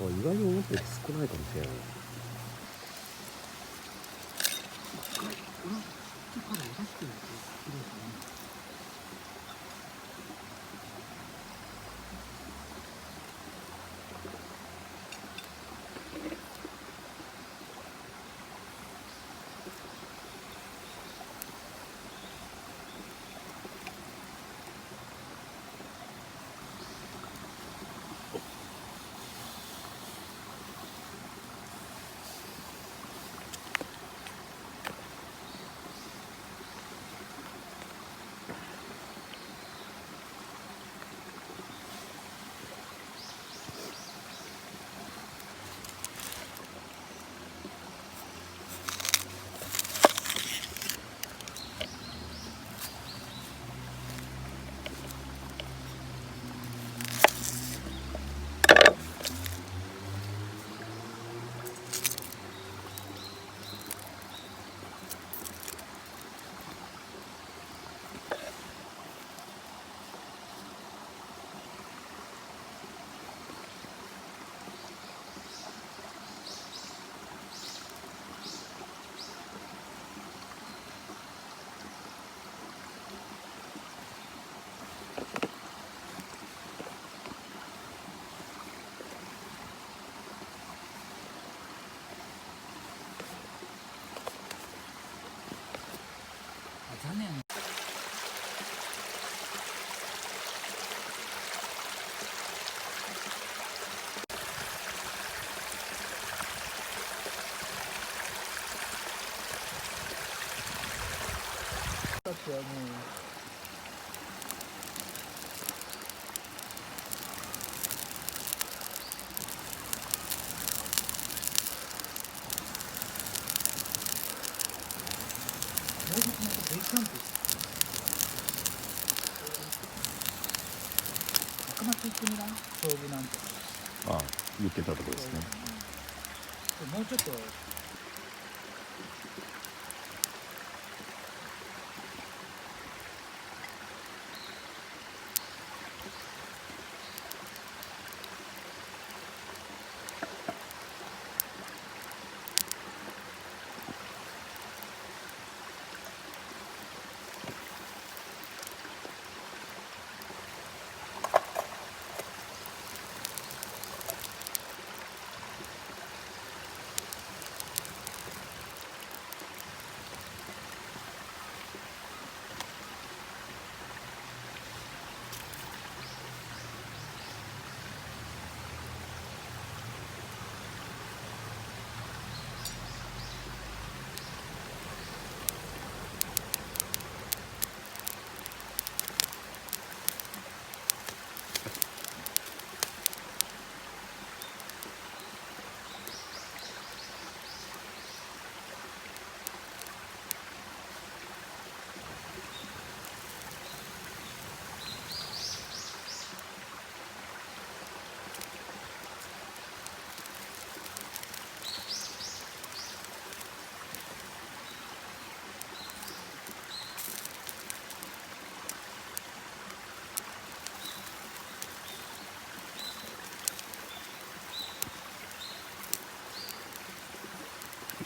意外に思ったより少ないかもしれない。残念。だってもう当日またベイキャンプ赤松行ってみな、勝負なんて。ああ、言ってたところですね。もうちょっと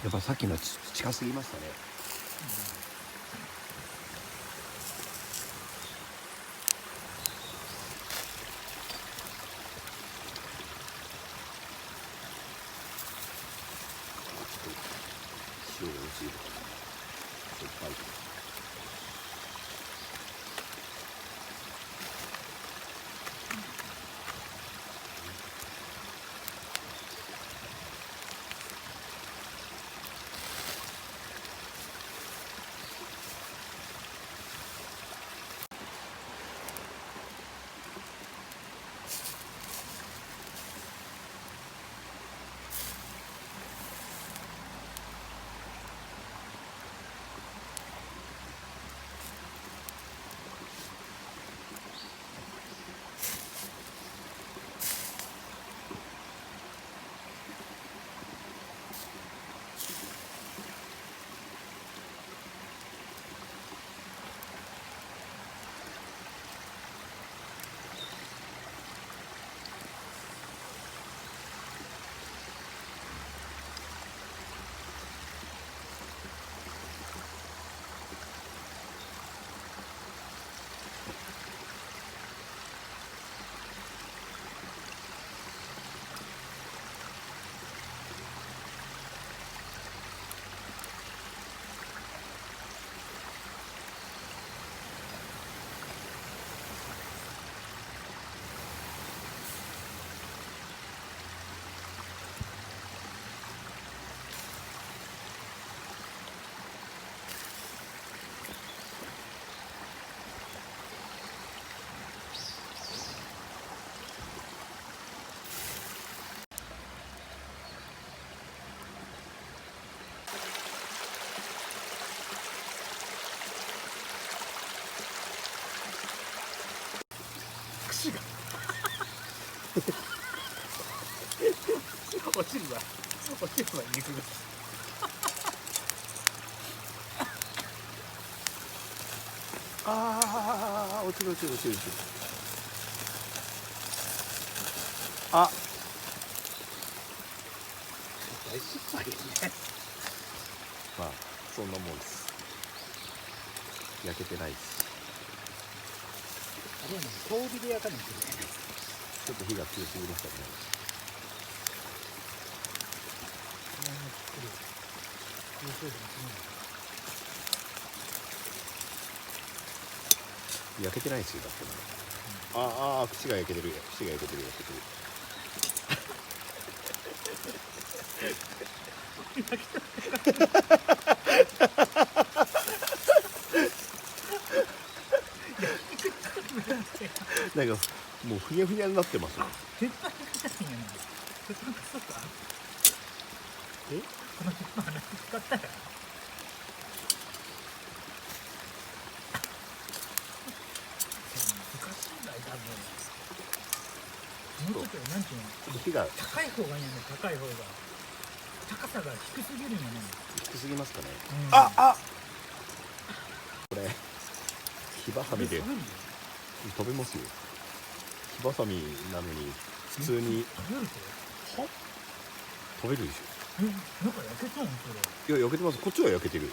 やっぱさっきの近すぎましたね。塩が薄いとかね、しょっぱいとか。が落ちるわ肉がああ落ちる落ちる落ちる落ちる。あ大失敗ですね。まあそんなもんです。焼けてないし、あれやね遠火で焼かないといけない。ちょっと火が強すぎましたね。焼けてないですよだってね。ああ口が焼けてるよ。口が焼けてる焼けてる。なんかもうふにゃふにゃになってますよ。鉄板焼きたいんやな。鉄板そうか。この鉄板何使ったら。難しいんだよ多分。もうちょっとなんていうの。火が高い方がいいんやね。高い方が。高さが低すぎるんやね。低すぎますかね。うんあこれ火ばさみで食べる飛べますよ。火ばさみなのに普通に食べると飛べるでしなんか焼けたんそれ。ょ。いや焼けてます。こっちは焼けてる。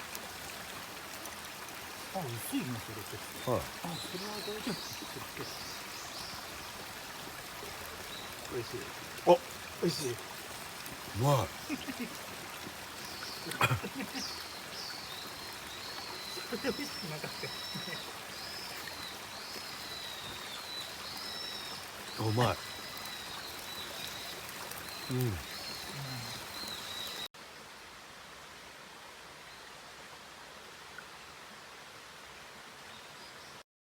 あ、薄いなそれって。はい。あ、それは大丈夫。美味しい。あ美味しい。うまい。それ美味しくなかったよね。うまい。うん。